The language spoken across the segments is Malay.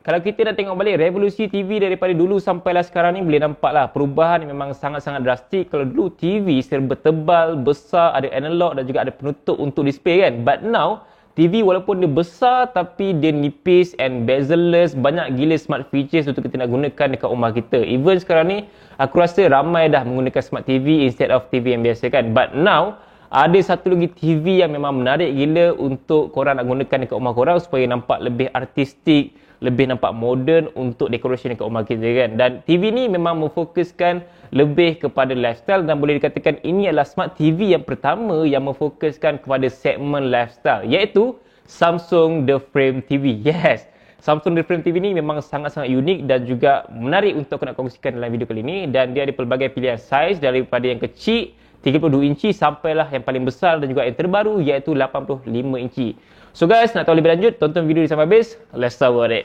kalau kita nak tengok balik revolusi TV daripada dulu sampailah sekarang ni, boleh nampak lah perubahan memang sangat-sangat drastik. Kalau dulu TV serba tebal, besar, ada analog dan juga ada penutup untuk display kan. But now, TV walaupun dia besar tapi dia nipis and bezel-less, banyak gila smart features untuk kita nak gunakan dekat rumah kita. Even sekarang ni, aku rasa ramai dah menggunakan smart TV instead of TV yang biasa kan. But now, ada satu lagi TV yang memang menarik gila untuk korang nak gunakan dekat rumah korang supaya nampak lebih artistik, lebih nampak moden untuk decoration dekat rumah kita kan. Dan TV ni memang memfokuskan lebih kepada lifestyle dan boleh dikatakan ini adalah smart TV yang pertama yang memfokuskan kepada segmen lifestyle, iaitu Samsung The Frame TV. Yes, Samsung The Frame TV ni memang sangat-sangat unik dan juga menarik untuk aku nak kongsikan dalam video kali ini. Dan dia ada pelbagai pilihan saiz daripada yang kecil 32 inci sampailah yang paling besar dan juga yang terbaru iaitu 85 inci. So guys, nak tahu lebih lanjut, tonton video ni sampai habis. Let's start about it.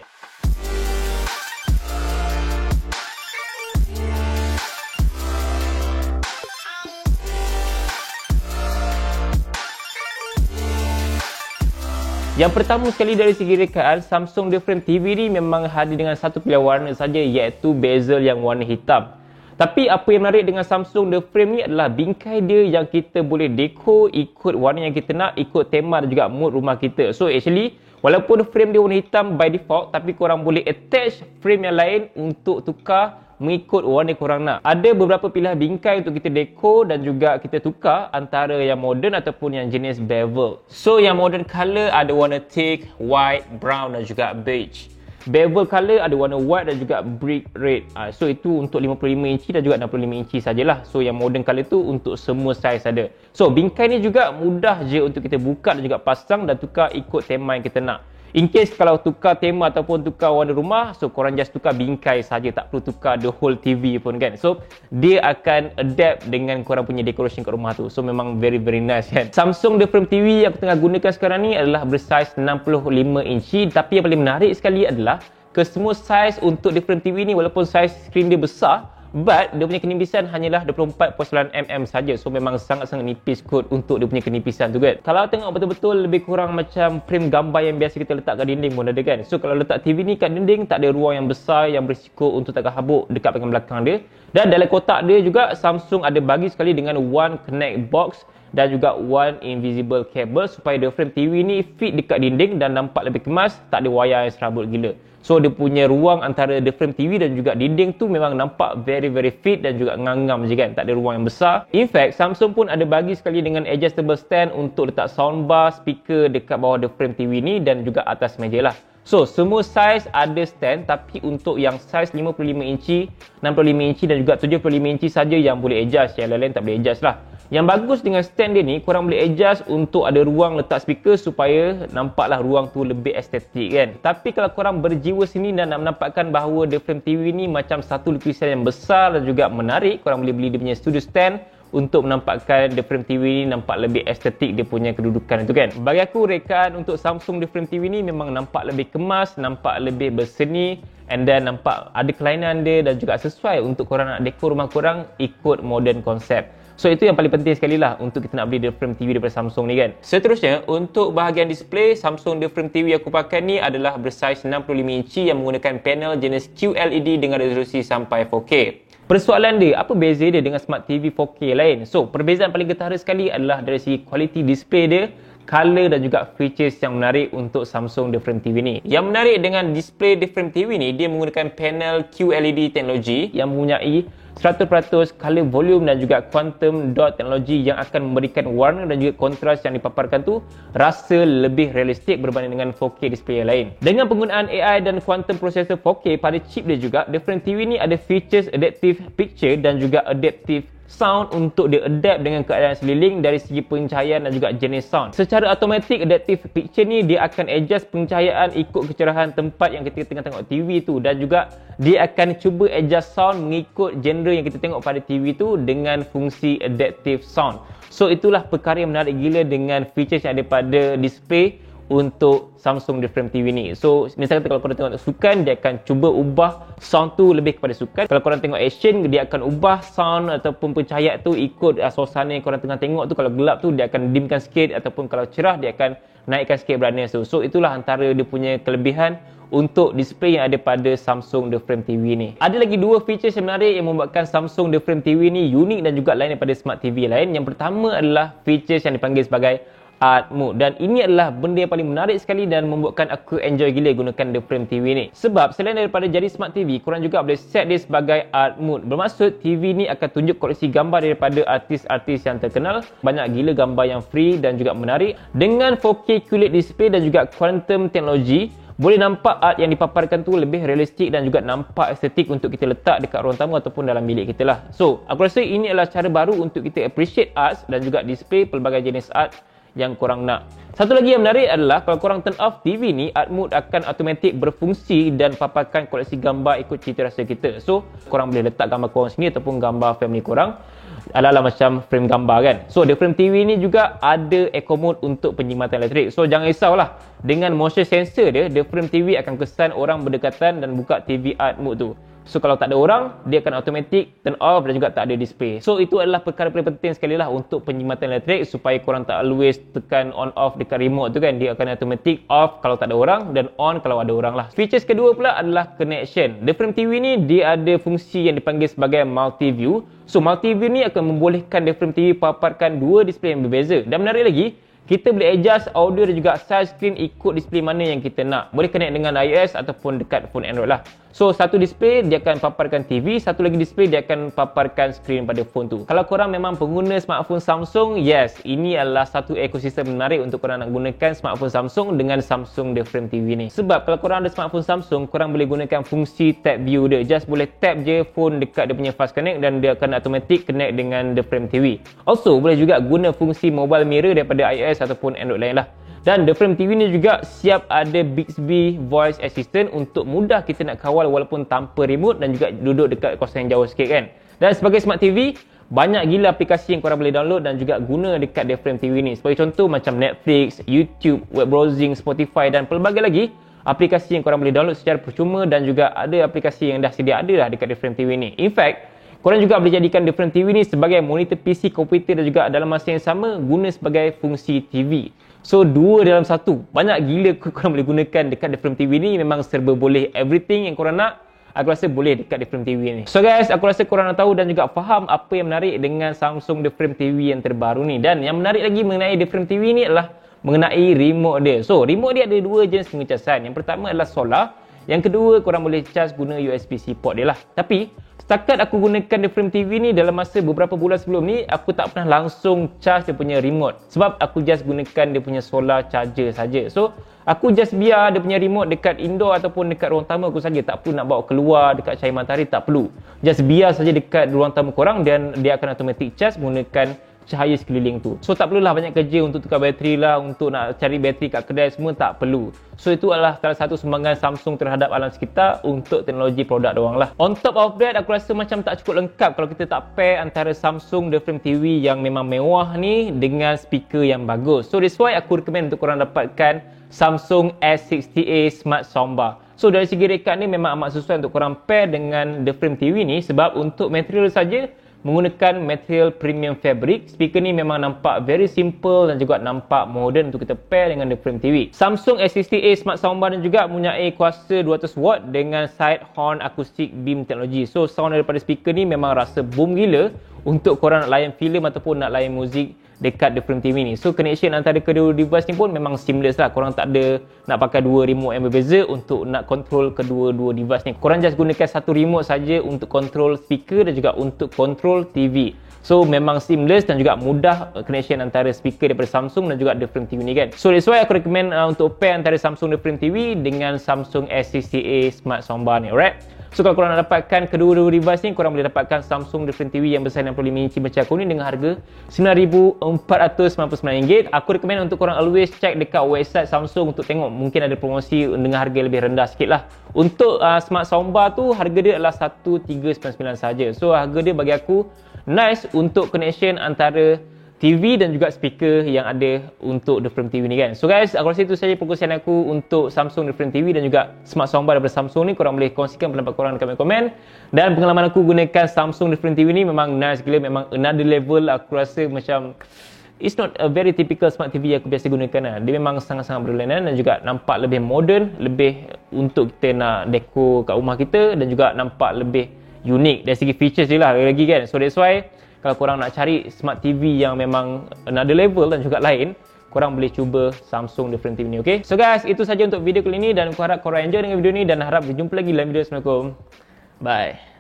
Yang pertama sekali dari segi rekaan, Samsung The Frame TV ni memang hadir dengan satu pilihan warna saja iaitu bezel yang warna hitam. Tapi apa yang menarik dengan Samsung The Frame ni adalah bingkai dia yang kita boleh dekor ikut warna yang kita nak, ikut tema dan juga mood rumah kita. So actually, walaupun frame dia warna hitam by default, tapi korang boleh attach frame yang lain untuk tukar mengikut warna korang nak. Ada beberapa pilihan bingkai untuk kita dekor dan juga kita tukar antara yang modern ataupun yang jenis bevel. So yang modern color ada warna teak, white, brown dan juga beige. Bevel color ada warna white dan juga brick red. So itu untuk 55 inci dan juga 65 inci sajalah. So yang modern color tu untuk semua saiz ada. So bingkai ni juga mudah je untuk kita buka dan juga pasang dan tukar ikut tema yang kita nak. In case kalau tukar tema ataupun tukar warna rumah, so korang just tukar bingkai saja, tak perlu tukar the whole TV pun kan. So dia akan adapt dengan korang punya decoration kat rumah tu. So memang very nice kan. Samsung The Frame TV yang aku tengah gunakan sekarang ni adalah bersaiz 65 inci. Tapi yang paling menarik sekali adalah kesemua saiz untuk The Frame TV ni walaupun saiz skrin dia besar, but dia punya kenipisan hanyalah 24.9mm saja. So memang sangat-sangat nipis kot untuk dia punya kenipisan tu kan. Kalau tengok betul-betul lebih kurang macam frame gambar yang biasa kita letak kat dinding pun ada kan. So kalau letak TV ni kat dinding, tak ada ruang yang besar yang berisiko untuk takkan habuk dekat bahagian belakang dia. Dan dalam kotak dia juga Samsung ada bagi sekali dengan one connect box dan juga one invisible cable supaya The Frame TV ni fit dekat dinding dan nampak lebih kemas, tak ada wayar yang serabut gila. So dia punya ruang antara The Frame TV dan juga dinding tu memang nampak very fit dan juga ngangam je kan, tak ada ruang yang besar. In fact, Samsung pun ada bagi sekali dengan adjustable stand untuk letak soundbar, speaker dekat bawah The Frame TV ni dan juga atas meja lah. So semua saiz ada stand, tapi untuk yang saiz 55 inci, 65 inci dan juga 75 inci saja yang boleh adjust, yang lain-lain tak boleh adjust lah. Yang bagus dengan stand dia ni, korang boleh adjust untuk ada ruang letak speaker supaya nampaklah ruang tu lebih estetik kan. Tapi kalau korang berjiwa sini dan nak menampakkan bahawa The Frame TV ni macam satu lukisan yang besar dan juga menarik, korang boleh beli dia punya studio stand untuk menampakkan The Frame TV ni nampak lebih estetik dia punya kedudukan itu kan. Bagi aku, rekaan untuk Samsung The Frame TV ni memang nampak lebih kemas, nampak lebih berseni, and then nampak ada kelainan dia dan juga sesuai untuk korang nak dekor rumah korang ikut modern konsep. So itu yang paling penting sekali lah untuk kita nak beli The Frame TV daripada Samsung ni kan. Seterusnya, untuk bahagian display, Samsung The Frame TV yang aku pakai ni adalah bersaiz 65 inci yang menggunakan panel jenis QLED dengan resolusi sampai 4K. Persoalan dia, apa beza dia dengan Smart TV 4K lain? So, perbezaan paling ketara sekali adalah dari segi kualiti display dia, color dan juga features yang menarik untuk Samsung The Frame TV ni. Yang menarik dengan display The Frame TV ni, dia menggunakan panel QLED teknologi yang mempunyai 100% color volume dan juga quantum dot teknologi yang akan memberikan warna dan juga kontras yang dipaparkan tu rasa lebih realistik berbanding dengan 4K display yang lain. Dengan penggunaan AI dan quantum processor 4K pada chip dia juga, The Frame TV ni ada features adaptive picture dan juga adaptive sound untuk dia adapt dengan keadaan seliling dari segi pencahayaan dan juga jenis sound. Secara automatik, adaptive picture ni dia akan adjust pencahayaan ikut kecerahan tempat yang kita tengah tengok TV tu, dan juga dia akan cuba adjust sound mengikut genre yang kita tengok pada TV tu dengan fungsi adaptive sound. So itulah perkara yang menarik gila dengan features yang ada pada display untuk Samsung The Frame TV ni. So misalkan kalau korang tengok sukan, dia akan cuba ubah sound tu lebih kepada sukan. Kalau korang tengok action, dia akan ubah sound ataupun pencahayaan tu ikut suasana yang korang tengah tengok tu. Kalau gelap tu, dia akan dimkan sikit, ataupun kalau cerah, dia akan naikkan sikit brightness tu. So itulah antara dia punya kelebihan untuk display yang ada pada Samsung The Frame TV ni. Ada lagi dua feature yang menarik yang membuatkan Samsung The Frame TV ni unik dan juga lain daripada smart TV lain. Yang pertama adalah features yang dipanggil sebagai Art Mode, dan ini adalah benda yang paling menarik sekali dan membuatkan aku enjoy gila gunakan The Frame TV ni. Sebab selain daripada jadi smart TV, korang juga boleh set dia sebagai Art Mode. Bermaksud TV ni akan tunjuk koleksi gambar daripada artis-artis yang terkenal. Banyak gila gambar yang free dan juga menarik. Dengan 4K QLED display dan juga quantum teknologi, boleh nampak art yang dipaparkan tu lebih realistik dan juga nampak estetik untuk kita letak dekat ruang tamu ataupun dalam bilik kita lah. So, aku rasa ini adalah cara baru untuk kita appreciate art dan juga display pelbagai jenis art yang korang nak. Satu lagi yang menarik adalah kalau korang turn off TV ni, Art Mode akan automatik berfungsi dan paparkan koleksi gambar ikut cita rasa kita. So, korang boleh letak gambar korang sendiri ataupun gambar family korang ala-ala macam frame gambar kan. So, The Frame TV ni juga ada eco mode untuk penyimatan elektrik. So, jangan risaulah. Dengan motion sensor dia, The Frame TV akan kesan orang berdekatan dan buka TV Art Mode tu. So, kalau tak ada orang, dia akan automatic turn off dan juga tak ada display. So, itu adalah perkara paling penting sekali lah untuk penyimatan elektrik supaya korang tak always tekan on off dekat remote tu kan. Dia akan automatic off kalau tak ada orang dan on kalau ada orang lah. Features kedua pula adalah connection. The Frame TV ni, dia ada fungsi yang dipanggil sebagai multi-view. So, multi-view ni akan membolehkan The Frame TV paparkan dua display yang berbeza. Dan menarik lagi, kita boleh adjust audio dan juga size screen ikut display mana yang kita nak. Boleh connect dengan iOS ataupun dekat phone Android lah. So, satu display dia akan paparkan TV, satu lagi display dia akan paparkan skrin pada phone tu. Kalau korang memang pengguna smartphone Samsung, yes, ini adalah satu ekosistem menarik untuk korang nak gunakan smartphone Samsung dengan Samsung The Frame TV ni. Sebab kalau korang ada smartphone Samsung, korang boleh gunakan fungsi tab view dia. Just boleh tap je phone dekat dia punya fast connect dan dia akan automatic connect dengan The Frame TV. Also, boleh juga guna fungsi mobile mirror daripada iOS ataupun Android lain lah. Dan The Frame TV ni juga siap ada Bixby Voice Assistant untuk mudah kita nak kawal walaupun tanpa remote dan juga duduk dekat kawasan yang jauh sikit kan. Dan sebagai smart TV, banyak gila aplikasi yang korang boleh download dan juga guna dekat The Frame TV ni. Sebagai contoh macam Netflix, YouTube, web browsing, Spotify dan pelbagai lagi aplikasi yang korang boleh download secara percuma, dan juga ada aplikasi yang dah sedia ada lah dekat The Frame TV ni. In fact, korang juga boleh jadikan The Frame TV ni sebagai monitor PC, komputer dan juga dalam masa yang sama guna sebagai fungsi TV. So, dua dalam satu. Banyak gila korang boleh gunakan dekat The Frame TV ni. Memang serba boleh. Everything yang korang nak, aku rasa boleh dekat The Frame TV ni. So guys, aku rasa korang nak tahu dan juga faham apa yang menarik dengan Samsung The Frame TV yang terbaru ni. Dan yang menarik lagi mengenai The Frame TV ni adalah mengenai remote dia. So, remote dia ada dua jenis pengecasan. Yang pertama adalah solar. Yang kedua, korang boleh charge guna USB-C port dia lah. Tapi, setakat aku gunakan The Frame TV ni dalam masa beberapa bulan sebelum ni, aku tak pernah langsung charge dia punya remote. Sebab aku just gunakan dia punya solar charger saja. So, aku just biar dia punya remote dekat indoor ataupun dekat ruang tamu aku saja. Tak perlu nak bawa keluar dekat cahaya matahari, tak perlu. Just biar saja dekat ruang tamu korang dan dia akan automatic charge menggunakan cahaya sekeliling tu. So, tak perlulah banyak kerja untuk tukar bateri lah, untuk nak cari bateri kat kedai semua, tak perlu. So, itu adalah salah satu sumbangan Samsung terhadap alam sekitar untuk teknologi produk diorang lah. On top of that, aku rasa macam tak cukup lengkap kalau kita tak pair antara Samsung The Frame TV yang memang mewah ni dengan speaker yang bagus. So, that's why aku recommend untuk korang dapatkan Samsung S60A Smart Soundbar. So, dari segi rekat ni memang amat sesuai untuk korang pair dengan The Frame TV ni, sebab untuk material saja menggunakan material premium fabric. Speaker ni memang nampak very simple dan juga nampak modern untuk kita pair dengan The Frame TV. Samsung S60A Smart Soundbar ni juga mempunyai kuasa 200 watt dengan side horn acoustic beam teknologi. So, sound daripada speaker ni memang rasa boom gila untuk korang nak layan filem ataupun nak layan muzik dekat The Frame TV ni. So, connection antara kedua device ni pun memang seamless lah. Korang tak ada nak pakai dua remote yang berbeza untuk nak control kedua-dua device ni. Korang just gunakan satu remote saja untuk control speaker dan juga untuk control TV. So, memang seamless dan juga mudah connection antara speaker daripada Samsung dan juga The Frame TV ni kan. So, that's why aku recommend untuk pair antara Samsung The Frame TV dengan Samsung S60A Smart Soundbar ni. Alright? So, kalau korang nak dapatkan kedua-dua device ni, korang boleh dapatkan Samsung The Frame TV yang besar 65 inci macam aku ni dengan harga RM9,499. Aku recommend untuk korang always check dekat website Samsung untuk tengok mungkin ada promosi dengan harga lebih rendah sikit lah. Untuk Smart Soundbar tu, harga dia adalah RM1,399 saja. So, harga dia bagi aku nice untuk connection antara TV dan juga speaker yang ada untuk The Frame TV ni kan. So guys, aku rasa itu saja perkongsian aku untuk Samsung The Frame TV dan juga Smart Soundbar daripada Samsung ni. Korang boleh kongsikan pendapat korang dekat komen. Dan pengalaman aku gunakan Samsung The Frame TV ni memang nice gila, memang another level. Aku rasa macam it's not a very typical smart TV yang aku biasa gunakan lah. Dia memang sangat-sangat berlainan dan juga nampak lebih modern, lebih untuk kita nak dekor kat rumah kita dan juga nampak lebih unik dari segi features je lah lagi kan. So that's why kalau korang nak cari smart TV yang memang another level dan juga lain, korang boleh cuba Samsung different TV ni, okay? So guys, itu saja untuk video kali ini dan aku harap korang enjoy dengan video ni dan harap berjumpa lagi dalam video. Assalamualaikum. Bye.